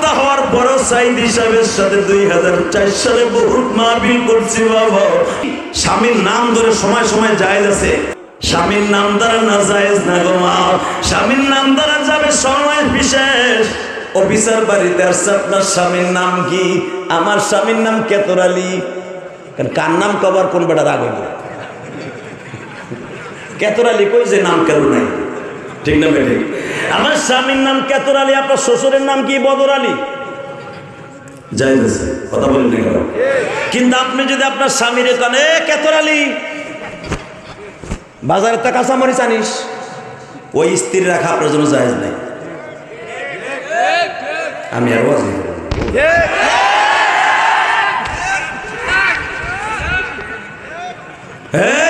বিবাহ হওয়ার পরও সাইদি সাহেবের সাথে 2004 সালে বহুত মাহফিল করছি বাবা। স্বামীর নাম ধরে সময় সময় জায়েজ আছে, স্বামীর নাম দ্বারা না জায়েজ না গো মা। স্বামীর নাম দ্বারা যাবে সময় বিশেষ। অফিসার বাড়িতে আসছে, আপনার স্বামীর নাম কি? আমার স্বামীর নাম কেতর আলী। কার নাম কবার কোন বেটার আগে কেতর আলী কই যে নাম কেন নাই, ঠিক না বেটে? আমার স্বামীর নাম কেতর আলী, আপনার শ্বশুরের নাম কি? বদর আলী। জায়েজ আছে, কথা বলেন না কেন? কিন্তু আপনি যদি আপনার স্বামীর কানে কেতর আলী, বাজারে তা কাঁচামরিচ আনিস, ওই স্ত্রী রাখা আপনার জন্য জায়েজ নাই। আমি আর ওয়াজ হ্যাঁ,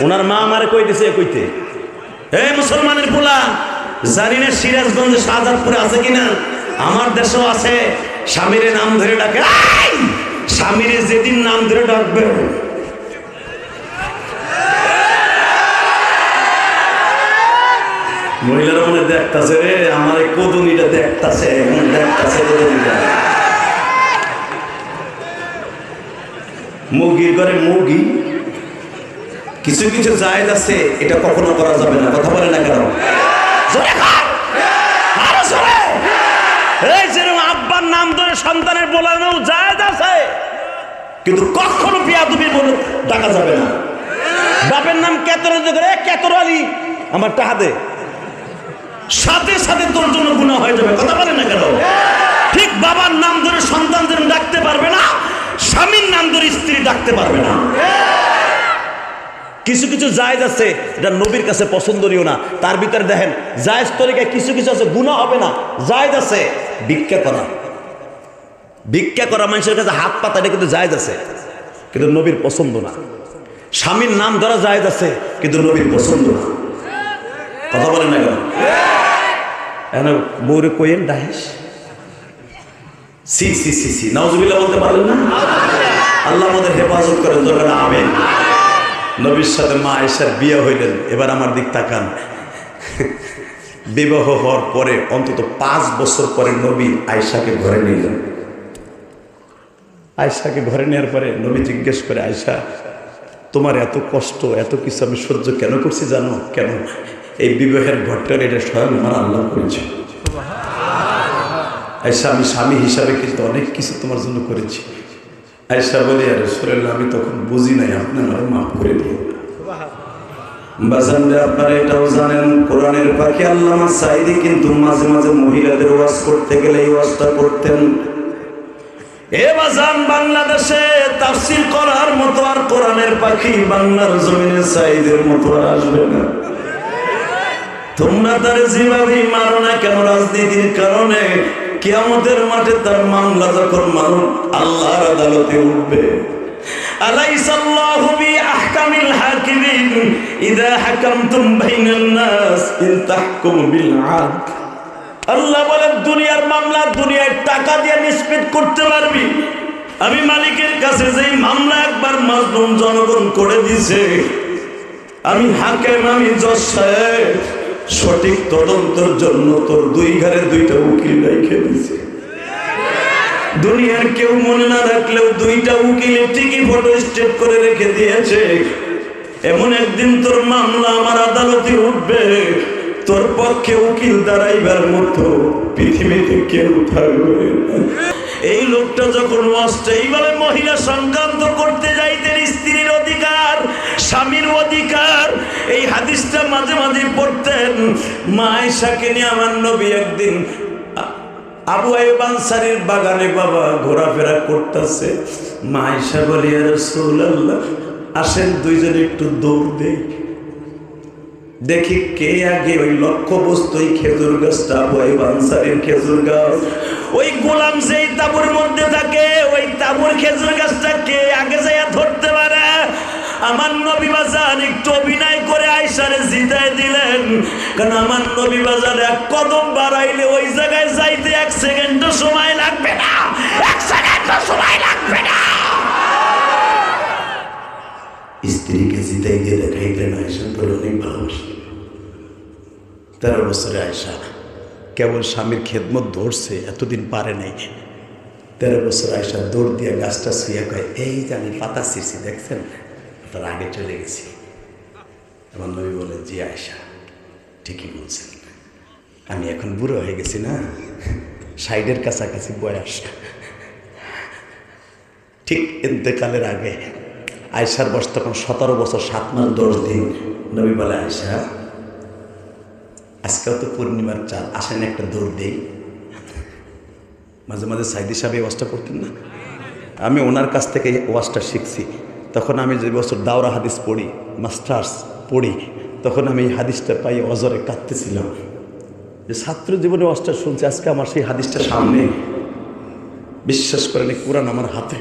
ওনার মা আমারে কই দিছে কইতে, হে মুসলমানের পোলা, জানি না সিরাজগঞ্জে শাহজাদপুরে আছে কিনা, আমার দেশেও আছে। স্বামীর নাম ধরে ডাকে, স্বামীর যেদিন নাম ধরে ডাকবে মহিলারা মনে দেখতাছে রে, আমার এই কদুনিটা দেখতাছে, দেখতাছে কদুনিটা। মুরগির ঘরে মুরগি, কিছু কিছু জায়েজ আছে, এটা কখনো করা যাবে না। কথা বলে না কেন? এই যেরকম আব্বার নাম ধরে সন্তানের বলানো জায়েজ আছে, কিন্তু কখনো বিয়াদবি বলে ডাকা যাবে না। বাপের নাম কেতর করে কেতর আলী, আমার টাকা দে, সাথে সাথে তোর জন্য গুনাহ হয়ে যাবে। কথা বলে না কেন? ঠিক বাবার নাম ধরে সন্তানদের ডাকতে পারবে না, স্বামীর নাম ধরে স্ত্রী ডাকতে পারবে না। কিছু কিছু জায়েজ আছে, এটা নবীর কাছে পছন্দনীয় না। তার ভিতরে দেখেন জায়েজ তরিকায় কিছু কিছু আছে, গুনাহ হবে না, জায়েজ আছে। ভিক্ষা করা, ভিক্ষা করা, মানুষের কাছে হাত পাতা, এটা কিন্তু জায়েজ আছে, কিন্তু নবীর পছন্দ না। স্বামীর নাম ধরা জায়েজ আছে, কিন্তু নবীর পছন্দ না। কথা বলেন না কেন? এখন বউরে কইেন ডাইস, সি সি সি সি, নাউজুবিল্লাহ বলতে পারলেন না? আল্লাহ আমাদের হেফাজত করেন, যখন আমিন। নবীর সাথে মা আয়েশার বিয়ে হইলেন। এবার আমার দিক তাকান। বিবাহ হওয়ার পরে অন্তত 5 বছর পরে নবী আয়েশাকে ঘরে নিলেন। আয়েশাকে ঘরে নেওয়ার পরে নবী জিজ্ঞেস করে, আয়েশা তোমার এত কষ্ট, এত কিছু আমি সহ্য কেন করছি জানো? কেন? এই বিবাহের ঘরটার এটা স্বয়ং আমার আল্লাহ করেছে। আয়েশা আমি স্বামী হিসাবে কিন্তু অনেক কিছু তোমার জন্য করেছি। আয়েশা বলি, আরে রাসূলুল্লাহ আমি তখন বুঝি নাই, আপনি আমাকে মাফ করে দিন। বাজানরে আপনারা এটাও জানেন, কোরআনের পাখি আল্লামা সাঈদী কিন্তু মাঝে মাঝে মহিলাদের ওয়াজ করতে গেলে এই ওয়াজটা করতেন। এ বাজান, বাংলাদেশে তাফসীর করার মতো আর কোরআনের পাখি বাংলার জমিনে সাঈদের মতো আর আসবে না। তোমরা তার যেভাবে মারো না কেন, রাজনীতির কারণে কিয়ামতের মাঠে তার মামলা যখন মানুষ আল্লাহর আদালতে উঠবে, আলাইসাল্লাহু বিআহকামিল হাকিমিন ইযা হাকামতুম বাইনান নাস ইন তাহকুমু বিল আদল। আল্লাহ বলেন, দুনিয়ার মামলা দুনিয়ায় টাকা দিয়ে নিষ্পত্তি করতে পারবি। আমি মালিকের কাছে যেই মামলা একবার মাজলুম জনগণ করে দিয়েছে, আমি হাকিম, আমি জজ সাহেব, সঠিক তদন্তের জন্য তোর 2 ঘরে 2টা উকিল রেখে দিয়েছে। দুনিয়ার কেউ মনে না রাখলেও 2টা উকিল ঠিকই ফটো স্টেট করে রেখে দিয়েছে। এমন একদিন তোর মামলা আমার আদালতে উঠবে, তোর পক্ষে উকিল দাঁড়াইবার মতো পৃথিবীতে কেউ থাকবে না। এই লোকটা যখন এইভাবে মহিলা সংক্রান্ত করতে যাইতেন, স্ত্রীর অধিকার, স্বামীর অধিকার, এই হাদিসটা মাঝে মাঝে পড়তেন। মা আয়েশাকে নিয়ে আমার নবী একদিন আবু আইয়ুব আনসারীর বাগানে বাবা ঘোরাফেরা করতেছে। মা আয়েশা বলে, ইয়া রাসূলুল্লাহ আসেন দুইজনে একটু দৌড় দেই, দেখি কে আগে ওই লক্ষ্য বস্তু ওই খেজুর গাছটা, আবু আইয়ুব আনসারীর খেজুর গাছ। ওই গোলাম যেই তাঁবুর মধ্যে থাকে, ওই তাঁবুর খেজুর গাছটা কে আগে যাইয়া ধরতে পারে। আমার নবী বাজার একটু অভিনয় করে আয়েশারে জিতাই দিলেন, কারণ আমার নবী বাজার এক কদম বাড়াইলে ওই জায়গায় যাইতে 1 সেকেন্ডও সময় লাগবে না, 1 সেকেন্ডও সময় লাগবে না। স্ত্রীকে জিতাই দিয়ে দেখাইতেন আয়েশা তোর অনেক ভালোবাসি। 13 বছরে আয়েশা কেবল স্বামীর খেদমত ধরছে, এতদিন পারে নাই। 13 বছর আয়সা দৌড় দিয়ে গাছটা শুয়ে কয়, এই যে আমি পাতা ছিঁড়ছি দেখছেন, তার আগে চলে গেছি। আমার নবী বলে, জি আয়সা ঠিকই বলছেন, আমি এখন বুড়ো হয়ে গেছি না, 60-এর কাছাকাছি বয়স। ঠিক ইন্তেকালের আগে আয়সার বয়স তখন 17 বছর 7 মাস 10 দিন। নবী বলে, আয়সা আজকেও তো পূর্ণিমার চাঁদ, আসেন একটা দৌড় দেই। মাঝে মাঝে সাইদি সাহেব এই ওয়াজটা করতেন না, আমি ওনার কাছ থেকে এই ওয়াজটা শিখছি। তখন আমি যে বছর দাওরা হাদিস পড়ি, মাস্টার্স পড়ি, তখন আমি এই হাদিসটা পাই অজরে কাঁদতেছিলাম যে ছাত্র জীবনে ওয়াজটা শুনছি, আজকে আমার সেই হাদিসটা সামনে। বিশ্বাস করেন এই কোরআন আমার হাতে।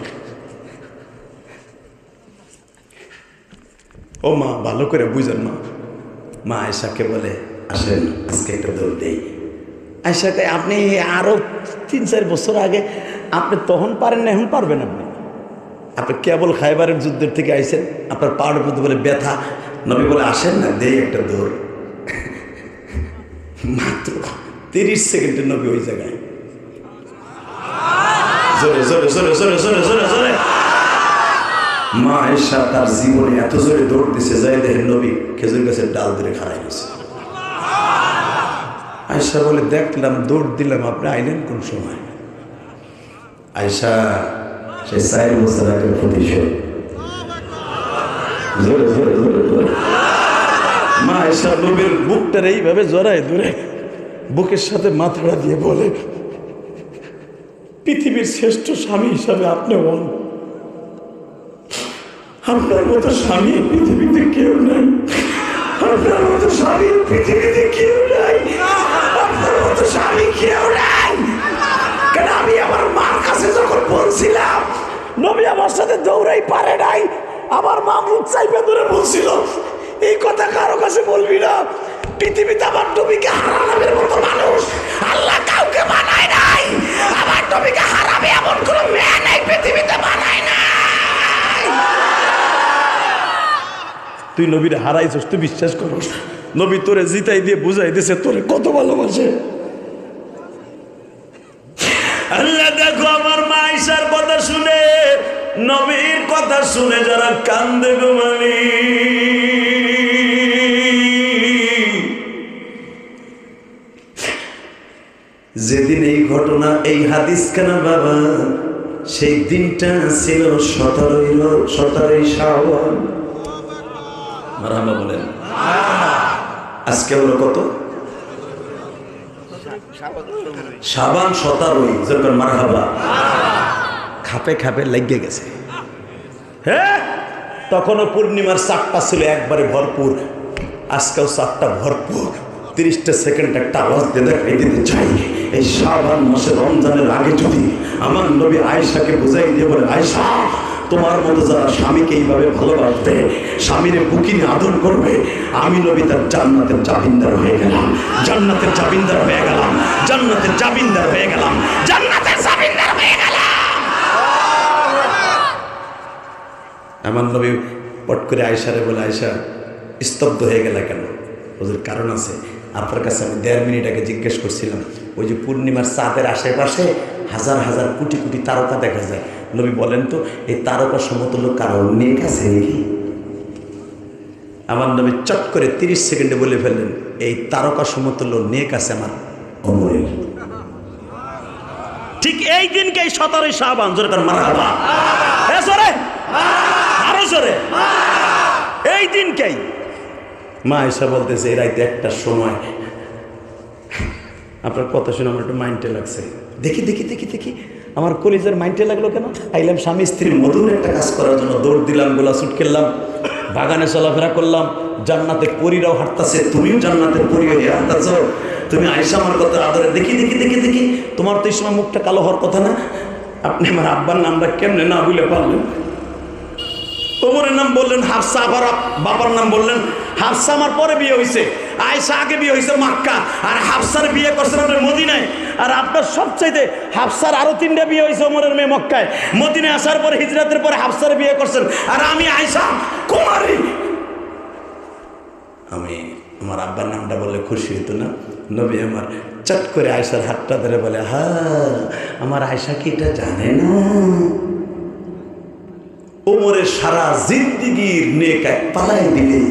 ও মা ভালো করে বুঝেন না, মা আয়সাকে বলে, আসেন আজকে একটা দৌড় দেই। আয়সাকে, আপনি আরো 3-4 বছর আগে আপনি তখন পারেন না, এখন পারবেন। আপনি কেবল খায়বারের যুদ্ধের থেকে আইসেন, আপনার পাহাড়ের মধ্যে বলে ব্যথা। নবী বলে, আসেন না দেই একটা দৌড়। মাত্র 30 সেকেন্ডের নবী ওই জায়গায়। জোরে জোরে জোরে জোরে জোরে জোরে জোরে। মা আয়েশা তার জীবনে এত জোরে দৌড় দিছে, যাই দেখেন নবী খেজুর গাছের ডাল ধরে খাড়াই গেছে। আয়েশা বলে, দেখলাম দৌড় দিলাম, আপনি আইলেন কোন সময়? আয়েশা সে 4 বছর আগের প্রতিশোধ। জোরে জোরে জোরে জোরে। মা আয়েশা নবীর বুকটার এইভাবে জড়ায় ধরে বুকের সাথে মাথাটা দিয়ে বলে, পৃথিবীর শ্রেষ্ঠ স্বামী হিসাবে আপনি হন, আপনার মতো স্বামী পৃথিবীতে কেউ নাই, আপনার মতো স্বামী পৃথিবীতে কেউ নাই, আপনার মতো স্বামী কেউ নাই। কেন আমি আমার মার কাছে যখন বলছিলাম, নবী আমার সাথে দৌড়াই পারে নাই, আমার মা মুখ চাইপে ধরে বলছিল, এই কথা কারো কাছে বলবি না, পৃথিবীতে আমার নবীকে হারানোর মতো মানুষ আল্লাহ কাউকে বানায় নাই, আমার নবীকে হারাবে এমন কোন মেয়ে নাই পৃথিবীতে বানায় নাই। তুই নবীরে হারাইছিস, তুই বিশ্বাস করিস? নবী তোরে জিতাই দিয়ে বুঝাই দিছে তোরে কত ভালোবাসে। আল্লাহ দেখো, আমার মা আয়েশার কথা শুনে, নবীর কথা শুনে যারা কান্দে গো মানি, যেদিন এই ঘটনা, এই হাদিস খানা বাবা, সেই দিনটা ছিল 17ই শাওয়াল। মারহাবা বলেন। আজকে হলো কত? শাবান 17। যেরকম মারহাবা। খাপে খাপে লেগে গেছে। হ্যাঁ, তখনও পূর্ণিমার চাঁদটা ছিল একবারে ভরপুর, আজকেও চাঁদটা ভরপুর। 30টা সেকেন্ড একটা আওয়াজ দিয়ে দেখাই দিতে চাই, এই শাবান মাসে রমজানের আগে যদি আমার নবী আয়েশাকে বুঝাই দিয়ে বলে, আয়েশা তোমার মতো যারা স্বামীকে এইভাবে ভালোবাসবে, স্বামীর বুকিনে আদর করবে, আমি নবী তার জান্নাতের জামিনদার হয়ে গেলাম, জান্নাতের জামিনদার হয়ে গেলাম, জান্নাতের জামিনদার হয়ে গেলাম, জান্নাতের জামিনদার হয়ে গেলাম। আমার নবী পট করে আয়েশারে বলে, আয়েশা স্তব্ধ হয়ে গেল কেন? ওদের কারণ আছে। আপনার কাছে আমি 1.5 মিনিট আগে জিজ্ঞেস করছিলাম, ওই যে পূর্ণিমার চাঁদের আশেপাশে হাজার হাজার কোটি কোটি তারকা দেখা যায়, নবী বলেন তো এই তারকা সমতুল্য কারণ নেক আছে নাকি? আমার নবী চট করে 30 সেকেন্ডে বলে ফেললেন, এই তারকা সমতুল্য নেক আছে আমার অমরের। ঠিক এই দিনকে 17ই শাবান। জোরে কার মারহাবা। হ্যাঁ জোরে, আরো জোরে। এই দিনকেই মা আয়েশা বলতেছে, এই রাইতে 1টার সময়, আপনার কথা শুনে আমার একটু মাইন্ডে লাগছে। দেখি দেখি দেখি দেখি আমার কলিজার মাইন্ডে লাগলো কেন? আইলাম স্বামী স্ত্রীর মধুর একটা কাজ করার জন্য, দৌড় দিলাম, গোলা ছুট খেললাম, বাগানে চলাফেরা করলাম, জান্নাতের পরীরাও হাঁটতেছে, তুমিও জান্নাতের পরী হয়ে হাঁটতেছ। তুমি আয়েশা আমার কথা আদরে দেখি দেখি দেখি দেখি, তোমার তো এই সময় মুখটা কালো হওয়ার কথা না, আপনি আমার আব্বার নামটা কেমনে না ভুলে পারলেন? ওমরের নাম বললেন হাফসা, আবার বাবার নাম বললেন হাফসা। আমার পরে বিয়ে হয়েছে, আয়েশা আগে বিয়ে হয়েছে মক্কা, আর হাফসার বিয়ে করছেন আপনার মদিনায়। আর আপনার সবচাইতে হাফসার আরো 3টা বিয়ে হয়েছে ওমরের মেয়ে মক্কায়। মদিনায় আসার পরে হিজরাতের পরে হাফসার বিয়ে করছেন, আর আমি আয়েশা কুমারী। আমি আমার আব্বার নামটা বললে খুশি হতো না? নবী আমার চট করে আয়েশার হাতটা ধরে বলে, হ্যাঁ আমার আয়েশা কি এটা জানে না? ওমরের সারা জিন্দিগির নেক এক পালাই দিলে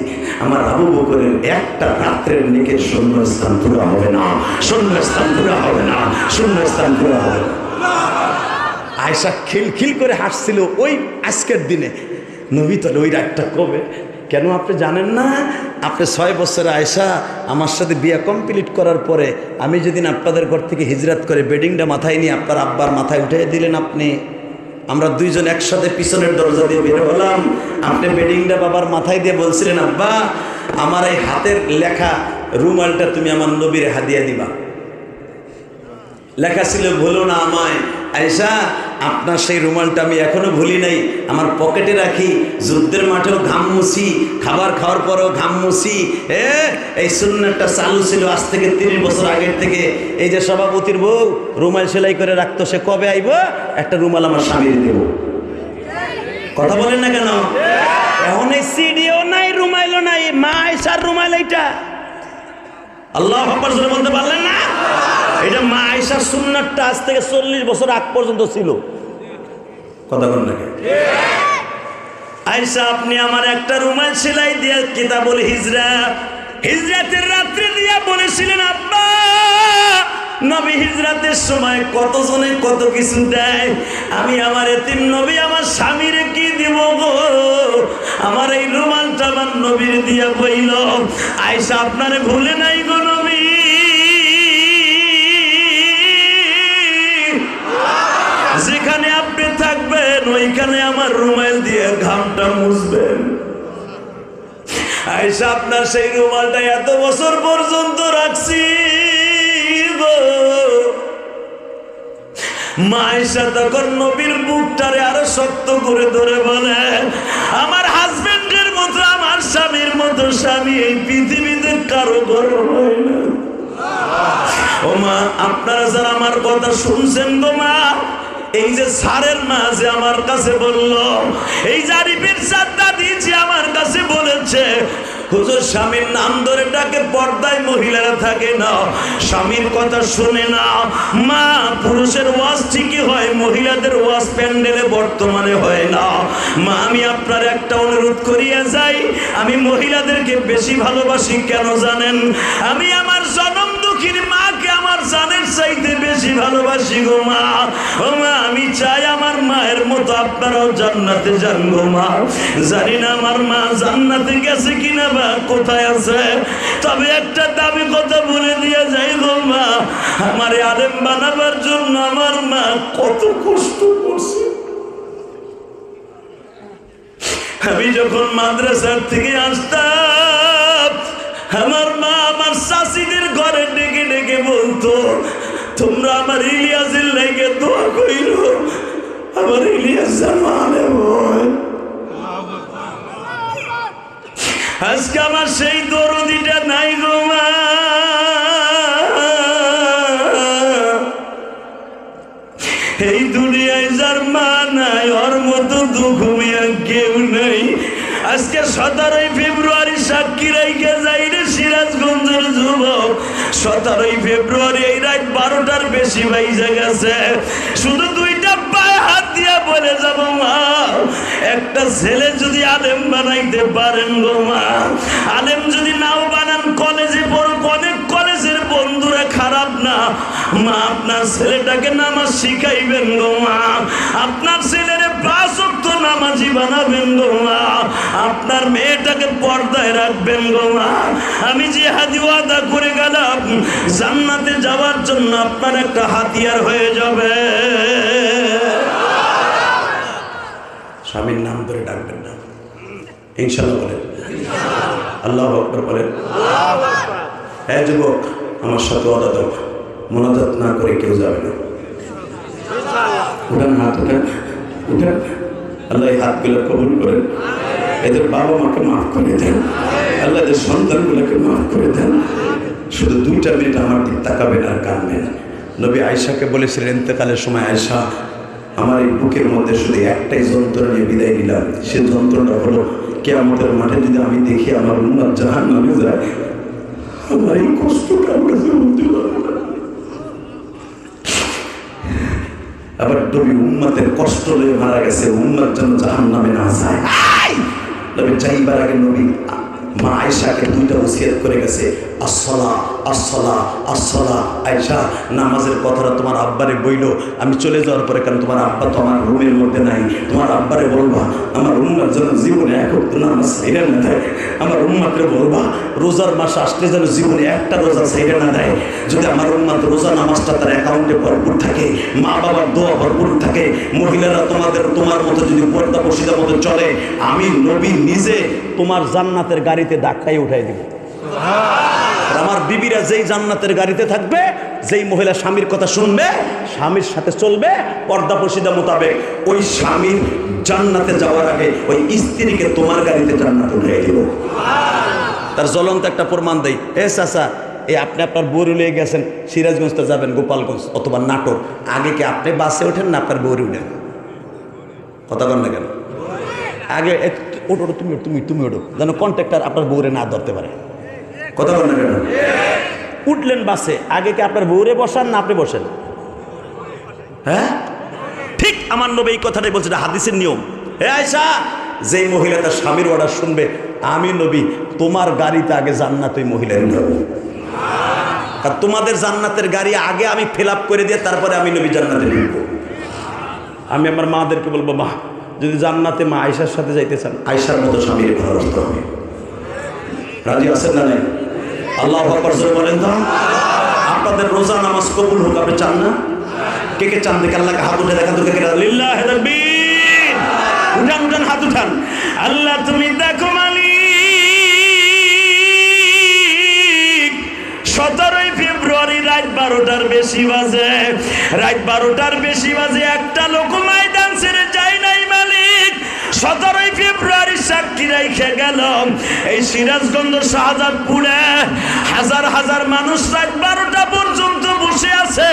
আমার আবু বকরের একটা রাত্রের নেকের শূন্যস্থান পুরো হবে না, শূন্যস্থান পুরো হবে না, শূন্যস্থান পুরো হবে না। আয়েশা খিলখিল করে হাসছিল ওই আজকের দিনে। নবী তাহলে ওই রাতটা কবে? কেন আপনি জানেন না? আপনি 6 বছরে আয়েশা আমার সাথে বিয়ে কমপ্লিট করার পরে আমি যেদিন আপনাদের ঘর থেকে হিজরত করে বেডিংটা মাথায় নিয়ে আপনার আব্বার মাথায় উঠে দিলেন আপনি, আমরা দুইজন একসাথে পিছনের দরজা দিয়ে বের হলাম, আপনি বেডিংটা বাবার মাথায় দিয়ে বলছিলেন, আব্বা আমার এই হাতের লেখা রুমালটা তুমি আমার নবীর হাদিয়া দিবা। লেখা ছিল, ভুলো না আমায়। আয়েশা আপনার সেই রুমালটা আমি এখনো ভুলি নাই, আমার পকেটে রাখি, যুদ্ধের মাঠেও ঘাম মুছি, খাবার খাওয়ার পরেও ঘাম মুছি। এই সুন্নাতটা চালু ছিল আজ থেকে 30 বছর আগের থেকে। এই যে সভাপতির বউ রুমাল সেলাই করে রাখতো, সে কবে আইব একটা রুমাল আমার স্বামীর দেব। কথা বলেন না কেন? এখন এই সিডিও নাই, রুমাইলও নাই, মা আয়েশার রুমাল এইটা। আল্লাহু আকবার জোরে বলতে পারলেন না? এটা মা আয়েশার সুন্নাতটা আজ থেকে 40 বছর আগ পর্যন্ত ছিল। কথা বলেন না? আয়েশা আপনি আমার একটা রুমাল সেলাই দিয়ে কিতাবুল হিজরাতের রাত্রে দিয়া বলেছিলেন, আব্বা নবী হিজরাতের সময় কতজনে কত কিছু দেয়, আমি আমার এতিম নবী আমার স্বামীরে কি দিব গো, আমার এই রুমালটা আমার নবীর দিয়া বইল। আয়েশা আপনারে ভুলে নাই গো নবী, যেখানে আপনি থাকবেন ওইখানে আমার রুমাল দিয়ে ঘামটা মুছবেন। আয়েশা আপনার সেই রুমালটা এত বছর পর্যন্ত রাখছি গো। মা আয়েশা তখন নবীর বুকটারে আরো শক্ত করে ধরে বলে, আমার হাজবেন্ডের মতো আমার স্বামীর মতো স্বামী এই পৃথিবীতে কারো ঘর হয় না। ও মা আপনারা যারা আমার কথা শুনছেন গো মা, এই যে সারের মা যে আমার কাছে বলল, এই জারিফের সাদ্দা দিয়েছে আমার কাছে বলেছে, হুজুর স্বামীর নাম ধরে ডাকে পর্দায় মহিলারা থাকে না, স্বামীর কথা শুনে না। মা পুরুষের ওয়াজ ঠিকই হয়, মহিলাদের ওয়াজ প্যান্ডেলে বর্তমানে হয় না। মা আমি আপনার একটা অনুরোধ করিয়া যাই, আমি মহিলাদেরকে বেশি ভালোবাসি কেন জানেন? আমি আমার জনম দুঃখীর মাকে আমার জানের চাইতে বেশি ভালোবাসি গো মা। ও মা আমি চাই আমার মায়ের মতো আপনারাও জান্নাতে যান গো মা। জানি না আমার মা জান্নাতে গেছে কিনা বা কোথায় আছে, তবে একটা দাবি কথা বলে দিয়ে যাই গো মা, আমার আলেম বানাবার জন্য আমার মা কত কষ্ট করছে। আমি যখন মাদ্রাসার থেকে আসতাম, আমার মা আমার শাশুড়ির ঘরে ডেকে ডেকে বলতো, তোমরা আমার ইলিয়াসের লাইগে দোয়া কইরো, আমার ইলিয়াস জামালে হয়। আজকে আমার সেই দরদিটা নাই গো মা। এই দুনিয়ায় যার মা নাই ওর মতো দুঃখ মিয়া কেউ নেই। আজকে 17 ফেব্রুয়ারি সাক্ষী রাইখে যাই রে সিরাজগঞ্জের যুবক, 17 ফেব্রুয়ারি এই রাত 12টার বেশি বাইজে গেছে। শুধু দুইটা পায়ে হাত দিয়া বলে যাব মা, একটা ছেলে যদি আলেম বানাইতে পারেন গো মা, আলেম যদি নাও বানান কলেজে পড়ো, অনেক কলেজের বন্ধুরা খারাপ না মা, আপনার ছেলেটাকে নামাজ শিখাইবেন গো মা, আপনার ছেলের 5 ওয়াক্ত নামাজি বানাবেন গো মা, আপনার মেয়েটাকে পর্দায় রাখবেন গো মা। আমি যে হাদি ওয়াদা করে গেলাম জান্নাতে যাওয়ার জন্য আপনার একটা হাতিয়ার হয়ে যাবে। স্বামীর নাম ধরে ডাকবেন না, ইনশাআল্লাহ বলেন, আল্লাহু আকবার বলেন। হ্যাঁ যুবক আমার সাথে ওয়াদা দাও, মোনাজাত না করে কেউ যাবে না। উঠান হাত, উঠান উঠান। আল্লাহ এই হাতগুলো কবুল করেন, এদের বাবা মাকে মাফ করে দেন, আল্লাহ এদের সন্তানগুলোকে মাফ করে দেন। শুধু 2টা মিনিট আমার দিক তাকাবেন আর কাঁদবেন। নবী আয়েশাকে বলেছিলেন ইন্তেকালের সময়, আয়েশা আমার এই বুকের মধ্যে শুধু একটাই যন্ত্রণা নিয়ে বিদায় নিলাম, সে যন্ত্রণা হলো কিয়ামতের মাঠে যদি আমি দেখি আমার উম্মত জাহান্নামে যায়, আমার এই কষ্টটা আমার কাছে বলতে পারবো না। আবার নবী উম্মতের কষ্ট লয়ে মারা গেছে, উম্মত যেন জাহান্নামে না যায়। নবী যাইবার আগে নবী মা আয়েশাকে দুইটা ওসিয়ত করে গেছে, আসসালা আসসালা আসসালা। আয়েশা, নামাজের কথাটা তোমার আব্বারে বইলো আমি চলে যাওয়ার পরে, কারণ তোমার আব্বা তো আমার রুমের মধ্যে নাই, তোমার আব্বারে বলবা আমার উম্মার যেন জীবনে এক ওয়াক্ত নামাজ ছাইড়া না দেয়। আমার উম্মাকে বলবা রোজার মাস আসলে যেন জীবনে একটা রোজা ছাইড়া না দেয়। যদি আমার উম্মাত রোজা নামাজটা তার অ্যাকাউন্টে ভরপুর থাকে, মা বাবার দোয়া ভরপুর থাকে, মহিলারা তোমার মতো যদি পর্দা পশিদার মতো চলে, আমি নবী নিজে তোমার জান্নাতের গাড়িতে ধাক্কাই উঠাই দিব। আমার বিবিরা যেই জান্নাতের গাড়িতে থাকবে, যেই মহিলা স্বামীর কথা শুনবে, স্বামীর সাথে চলবে পর্দা পশিদা মোতাবেক, ওই স্বামীর জান্নাতে যাওয়ার আগে ওই স্ত্রীকে তোমার গাড়িতে জান্নাতে উঠাই দিব। তার জ্বলন্ত একটা প্রমাণ দেই। এ চাচা, এই আপনি আপনার বউরে লিয়ে গেছেন, সিরাজগঞ্জ তো যাবেন, গোপালগঞ্জ অথবা নাটোর, আগে কি আপনি বাসে ওঠেন না আপনার বউরে উঠেন? কথা বল না কেন? আগে ওঠো, তুমি ওঠো, যেন কন্ট্রাক্টর আপনার বউরে না ধরতে পারে। কথা বল না কেন? উঠলেন বাসে, আগে কি আপনার বউরে বসান না আপনি বসেন? হ্যাঁ, ঠিক আমার নবী এই কথাটাই বলছে, হাদিসের নিয়ম। হে আয়েশা, যেই মহিলা তার স্বামীর অর্ডার শুনবে, আমি নবী তোমার গাড়িতে আগে জান্নাত ওই মহিলার উঠাবো। আর তোমাদের জান্নাতের গাড়ি আগে আমি ফিল আপ করে দিয়ে তারপরে আমি নবী জান্নাতে ঢুকবো। আমি আমার মাদেরকে বলবো, মা যদি জান্নাতে মা আয়েশার সাথে যাইতে চান, আয়েশার মতো স্বামীর ভালোবাসতে হবে। রাজি আছেন না নাই? আল্লাহু আকবার জোরে বলেন তো। আপনাদের রোজা নামাজ কবুল হোক, আপনি চান না? কে কে চান? দেখে আল্লাহকে হাত উঠে দেখান তো, কে কে? লিল্লাহি তাকবীর। উঠান হাত উঠান। আল্লাহ তুমি দেখো মালিক, 17 ফেব্রুয়ারি রাত 12টার বেশি বাজে, রাত 12টার বেশি বাজে, একটা লোক ময়দান ছেড়ে যায় নাই মালিক। 17 ফেব্রুয়ারি সাক্ষী রেখে গেল এই সিরাজগঞ্জ শাহজাদপুরে হাজার হাজার মানুষ রাত 12টা পর্যন্ত বসে আছে,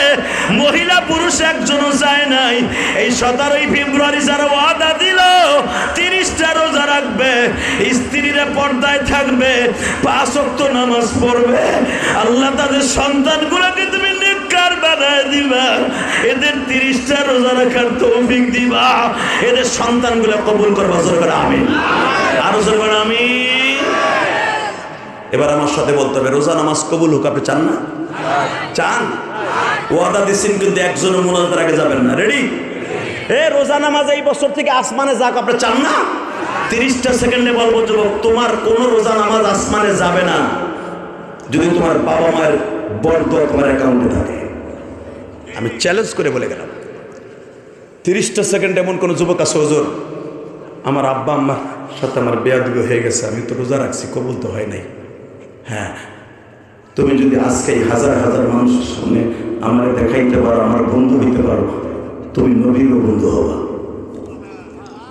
মহিলা পুরুষ একজনও যায় নাই। এই 17 ফেব্রুয়ারি যারা ওয়াদা দিল 30টা রোজা রাখবে, স্ত্রীরা পর্দায় থাকবে, 5 ওয়াক্ত নামাজ পড়বে, আল্লাহ তাদের সন্তানগুলোকে তুমি নেককার বানায় দিবা, এদের 30টা রোজা রাখার তৌফিক দিবা, এদের সন্তানগুলো কবুল করবা। জোরে করে আমিন। আরো জোরে করে আমিন। এবার আমার সাথে বলতে হবে, রোজা নামাজ কবুল হোক, আপনি চান না? চান? ওয়াদা দিচ্ছেন কিন্তু একজনের মুনাজাতের আগে যাবেন না। রেডি? রোজা নামাজ এই বছর থেকে আসমানে যাক, আপনি চান না? 30টা সেকেন্ডে বলবো, তোমার কোন রোজা নামাজ আসমানে যাবে না যদি তোমার বাবা মায়ের বরদোয়া তোমার অ্যাকাউন্টে থাকে। আমি চ্যালেঞ্জ করে বলে গেলাম। 30টা সেকেন্ড এমন কোন যুবক আছে, হুজুর আমার আব্বা আম্মার সাথে আমার বেয়াদবি হয়ে গেছে, আমি তো রোজা রাখছি, কবুল তো হয় নাই। হ্যাঁ, তুমি যদি আজকে হাজার হাজার মানুষের সামনে আমার দেখাইতে পারো, আমার বন্ধু হইতে পারো, তুমি নবীরও বন্ধু হবা।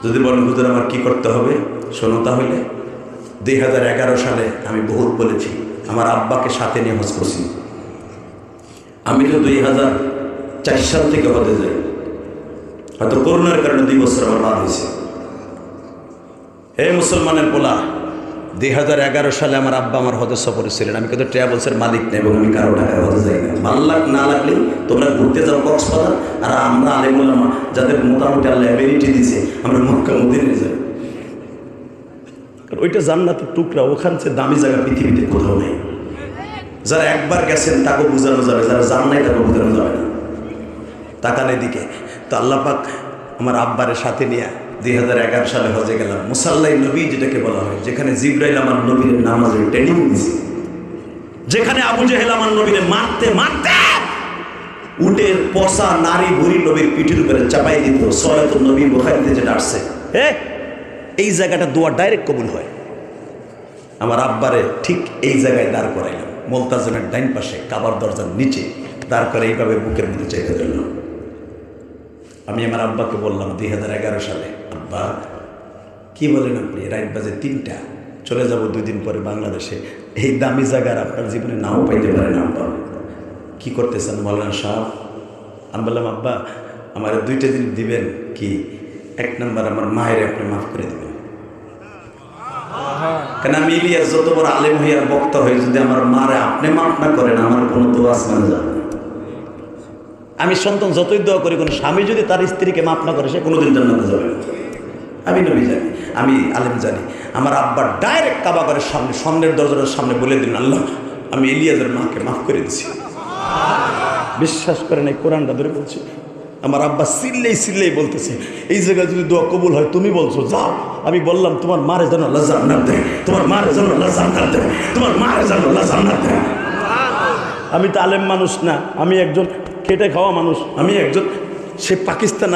যদি বলেন হুজুর আমার কি করতে হবে, শোনো তাহলে। 2011 সালে আমি বহুত বলেছি, আমার আব্বাকে সাথে নিয়ে হজ করছি। আমি তো 2004 সাল থেকে হজে যাই, হয়তো করোনার কারণে 2 বছর আমার বাদ হয়েছে। হে মুসলমানের পোলা, 2011 সালে আমার আব্বা আমার হজে সফরে ছিলেন। আমি কিন্তু ট্রাভেলসের মালিক নেই এবং আমি কারো টাকায় হজে যাই না। ভালো না লাগলেই তোমরা ঘুরতে যাও কক্সবাজার, আর আমরা আলেম ওলামা যাদের মোটামুটি আল্লাহ অ্যাবিলিটি দিয়েছে, আমরা মক্কা মদিনায় যাই। ওইটা জান্নাতের টুকরা, ওখান থেকে দামি জায়গা পৃথিবীতে কোথাও নেই। যারা একবার গেছেন তাকে বোঝানো যাবে, যারা যান নাই তাকে বোঝানো যাবে না। তাকান এদিকে। তো আল্লাহ পাক আমার আব্বারের সাথে নিয়ে 2011 সালে হজে গেলাম। মুসাল্লাই নবী যেটাকে বলা হয়, যেখানে জিবরাইল আমার নবীর নামাজের ট্রেনিং দিয়েছে, যেখানে আবু জেহেল আমার নবীরে মারতে মারতে উটের পচা নারী ভুরি নবীর পিঠের উপরে চাপাই দিত। সলাতুন নবী বুখারীতে যেটা আসছে, এই জায়গাটা দোয়া ডাইরেক্ট কবুল হয়। আমার আব্বারে ঠিক এই জায়গায় দাঁড় করাইলাম, মুলতাজিমের ডাইন পাশে, কাবার দরজার নিচে দাঁড় করে এইভাবে বুকের মধ্যে চেপে ধরলাম। আমি আমার আব্বাকে বললাম 2011 সালে, আব্বা কি বলেন আপনি, রাত বাজে 3টা, চলে যাব 2 দিন পরে বাংলাদেশে, এই দামি জায়গার আপনার জীবনে নাও পাইতে পারেন আব্বা, কি করতেছেন বলেন সাহেব? আমি বললাম আব্বা আমার 2টা দিন দিবেন, কি 1 নম্বর আমার মায়ের আপনি মাফ করে দেবেন। কেন আমি ইলিয়াস যত বড় আলেম হইয়া বক্তা হয়ে যদি আমার মারে আপনি মাফ না করেন, আমার কোনো দোয়া আসমানে যাবে না। আমি সন্তান যতই দোয়া করি, কোনো স্বামী যদি তার স্ত্রীকে মাফ না করে সে কোনোদিন জান্নাতে যাবে না। আমি নবী জানি, আমি আলেম জানি। আমার আব্বা ডাইরেক্ট কাবা ঘরের সামনে, সামনের দরজার সামনে বলে দিন, আল্লাহ আমি ইলিয়াসের মাকে মাফ করে দিছি। বিশ্বাস করেন, এই কোরআনটা ধরে বলছি। আমার আব্বা সিল্লেই বলতেছে, এই জায়গায় যদি দোয়া কবুল হয় তুমি বলছো যাও। আমি বললাম তোমার মারে যেন আল্লাহ জান্নাত দেয়, তোমার মারে যেন আল্লাহ জান্নাত দেয়, তোমার মারে যেন আল্লাহ জান্নাত দেয়। আমি তো আলেম মানুষ না, আমি একজন খেটে খাওয়া মানুষ, আমি একজন সে পাকিস্তান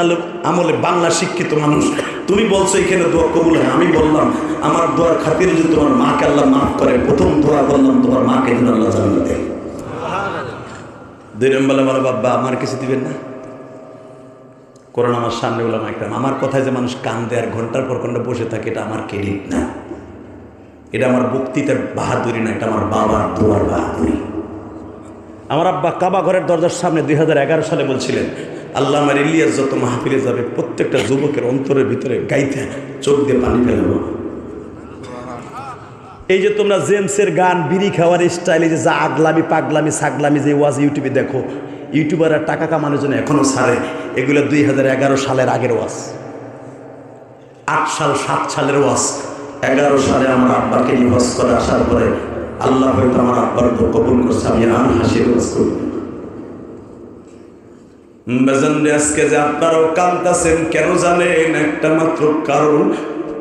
আমলে বাংলা শিক্ষিত মানুষ। তুমি বলছো এখানে দোয়া কবুল হয়, আমি বললাম আমার দোয়ার খাতিরে যদি তোমার মাকে আল্লাহ মাফ করে, প্রথম দোয়া করলাম তোমার মাকে যেন আল্লাহ জান্নাত দেয়। দুই নম্বর আমার বাবা আমার কিছু দিবেন না। কোরআন আমার সামনে বললাম একটা, আমার কথায় যে মানুষ কান্দে আর ঘন্টার পর ঘন্টা বসে থাকে, এটা আমার ক্রেডিট না, এটা আমার বক্তৃতার বাহাদুরি না, এটা আমার বাবার দোয়ার বাহাদুরি। আমার আব্বা কাবা ঘরের দরজার সামনে 2011 সালে বলছিলেন, আল্লাহ আমার ইলিয়াস যত মাহফিলে যাবে প্রত্যেকটা যুবকের অন্তরের ভিতরে গাইতে চোখ দিয়ে পানি ফেলবো। এই যে তোমরা জেমসের গান, বিড়ি খাওয়ার স্টাইলে যে যা আগলামি পাগলামি ছাগলামি যে ওয়াজ ইউটিউবে দেখো, ইউটিউবাররা টাকা কামানোর জন্য এখনো ছাড়ে, এগুলো 2011 সালের আগের ওয়াজ, 8 সাল 7 সালের ওয়াজ। 11 সালে আমার আব্বাকে নিবাস করে আসার পরে আল্লাহ হয়তো আমার আব্বার তো কবুল করছে, আমি আর হাসির ওয়াজ করি। আজকে যে আপনারাও কাঁদতেছেন কেন জানেন? একটা মাত্র কারণ,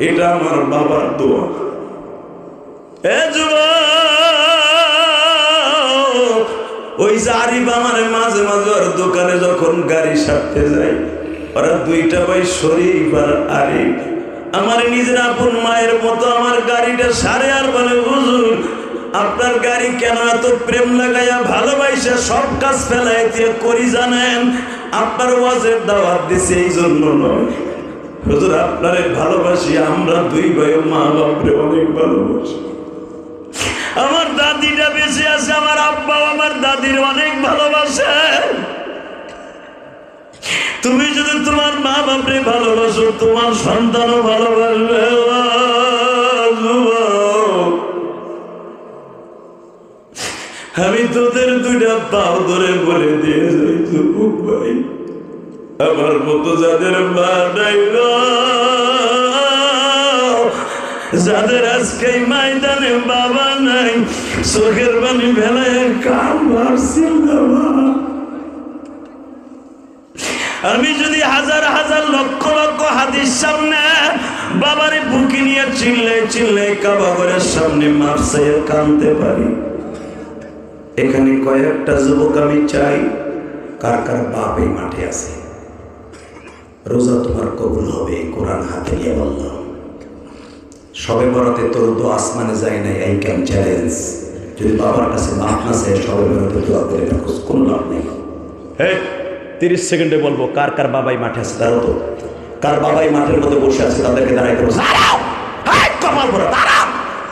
এটা আমার বাবার দোয়া। ওই যে আরিফ আমার মাঝে মাঝে ওর দোকানে যখন গাড়ি সারতে যায়, ওরা দুইটা ভাই শরীফ আর আরিফ, আমার নিজের আপন মায়ের মতো আমার গাড়িটা সারে আর বলে, হুজুর আপনার গাড়ি কেন এত প্রেম লাগাইয়া ভালোবাসা সব কাজ ফেলাই দিয়ে করি জানেন? আপনার ওয়াজের দাওয়াত দিছে এই জন্য নয় হুজুর, আপনারে ভালোবাসি, আমরা দুই ভাই মা বাপরে অনেক ভালোবাসি। আমার দাদিটা বেঁচে আছে, আমার আব্বা আমার দাদির অনেক ভালোবাসে। তুমি যদি তোমার মা বাপরে ভালোবাসো, তোমার সন্তানও ভালোবাসবে। আমি তোদের দুইটা পাও ধরে বলে দিয়ে যাই, যুবক ভাই, আমার মতো যাদের মা নাই, যাদের আজকে ময়দানে বাবা নাই, চোখের পানি ফেলায় কান মারছিল বাবা। আমি যদি হাজার হাজার লক্ষ লক্ষ হাদিস সামনে বাবারে বুকে নিয়ে চিল্লে কাবা ঘরের সামনে মারছে কাঁদতে পারি। এখানে কয়েকটা যুবক আমি চাই, কার কার বাপ এই মাঠে আছে, রোজা তোমার কবুল হবে, কোরআন হাতে নিয়ে বললাম। সবে বরাতে তোর দোয়া আসমানে যায় নাই, এই ক্যাম চ্যালেঞ্জ। যদি বাবার কাছে মাফ না চাই, সবে বরাতে দোয়া করে রাখো, কোনো লাভ নেই। 30 সেকেন্ডে বলবো কার কার বাবাই মাঠে আছে, দাঁড়াও তো। কার বাবাই মাঠের মধ্যে বসে আছে তাদেরকে দাঁড়াইতে বলছে,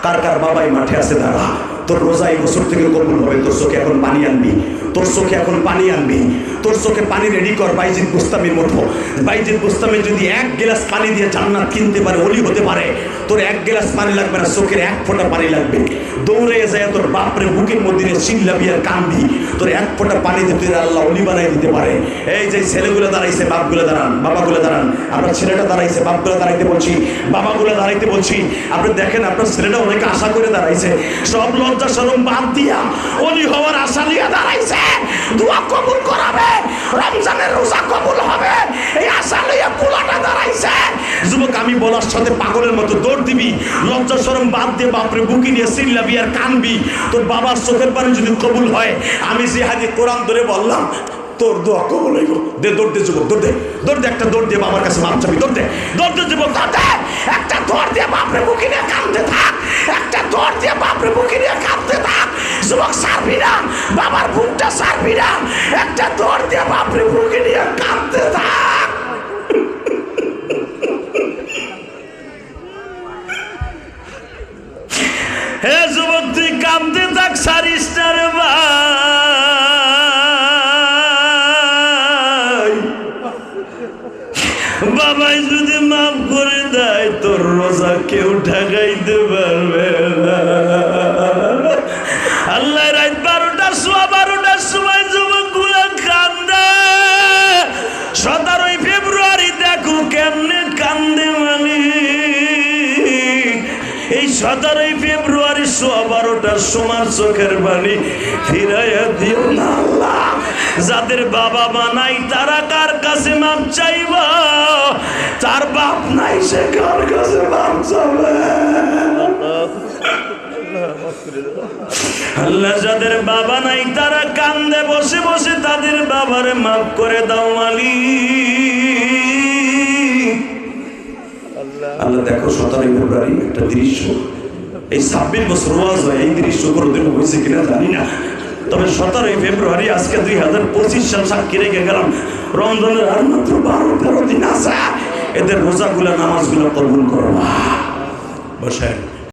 কার কার বাবাই মাঠে আছে দাঁড়া। তোর রোজা এই বছর থেকে কবুল হবে। তোর চোখে এখন পানি আনবি, তোর চোখে এখন পানি আনবি, তোর চোখে পানি রেডি কর। বাইজিদ বুস্তামির মতো, বাইজিদ বুস্তামি যদি 1 গ্লাস পানি দিয়ে জান্নাত কিনতে পারে, ওলি হতে পারে, তোর 1 গ্লাস পানি লাগবে না, চোখের 1 ফোঁটা পানি লাগবে। দৌড়ে যায় তোর বাপরে বুকের মধ্যে চিল্লাবি আর কান্দি, তোর 1 ফোঁটা পানি দিয়ে তুই আল্লাহ অলি বানাই দিতে পারে। এই যে ছেলেগুলো দাঁড়াইছে, বাপগুলো দাঁড়ান, বাবাগুলো দাঁড়ান। আপনার ছেলেটা দাঁড়াইছে, বাপগুলো দাঁড়াইতে বলছি, বাবাগুলো দাঁড়াইতে বলছি। আপনি দেখেন আপনার ছেলেটা অনেক আশা করে দাঁড়াইছে, সব লজ্জা শরম বাদ দিয়া অলি হওয়ার আশা নিয়ে দাঁড়াইছে। দোয়া কবুল করাবে, রমজানের রোজা কবুল হবে, এই আশা নিয়ে পোলাটা দাঁড়াইছে। যুবক আমি বলার সাথে পাগলের মতো দৌড় দিবি, লজ্জা শরম বাদ দিয়ে বাপরে বুকি নিয়ে চিল্লাবি আর কানবি। তোর বাবার চোখের পানি যদি কবুল হয়, আমি যে হাদিস কোরআন ধরে বললাম, তোর দোয়া কবুল হইব। দে দৌড় দে যুবক, দৌড় দে, দৌড় দে, একটা দৌড় দিয়ে বাবার কাছে মাপ চাবি, দৌড় দে, দৌড় দে যুবক, দৌড় দে, একটা দৌড় দিয়ে বাপরে বুকি নিয়ে কাঁদতে থাক, একটা দৌড় দিয়ে বাপরে বুকি নিয়ে কাঁদতে থাক। যুবক সারবি না, বাবার বুকটা সারবি না, একটা দৌড় দিয়ে বাপরে বুকি নিয়ে কাঁদতে থাক। হে যুবক তুই কাঁদতে থাক, সারিস না রে ভাই। বাবাই যদি মাফ করে দেয়, তোর রোজা কেউ ঠেকাইতে পারবে না। আল্লাহ রাত 12টার সময় যুবক গুলা কান্দে। 17 ফেব্রুয়ারি 12:15 সময় চোখের পানি ফিরাইয়া দিও না আল্লাহ। যাদের বাবা মা নাই তারা কার কাছে মাপ চাইবা? তার বাপ নাই সে কার কাছে মাপ চাইবে? আল্লাহ যাদের বাবা নাই তারা কান্দে বসে বসে তাদের বাবারে মাফ করে দাও মালিক। আল্লাহ দেখো 17 ফেব্রুয়ারি একটা দৃশ্য, এই 26 বছর ওয়াজ হয়, এই দৃশ্য কোনোদিন হয়েছে কিনা জানি না, তবে 17 ফেব্রুয়ারি আজকে 2025 সাল সাক্ষী রেখে গেলাম। রমজানের আর মাত্র 12-13 দিন আছে, এদের রোজাগুলা নামাজগুলো কবুল করো। বসেন।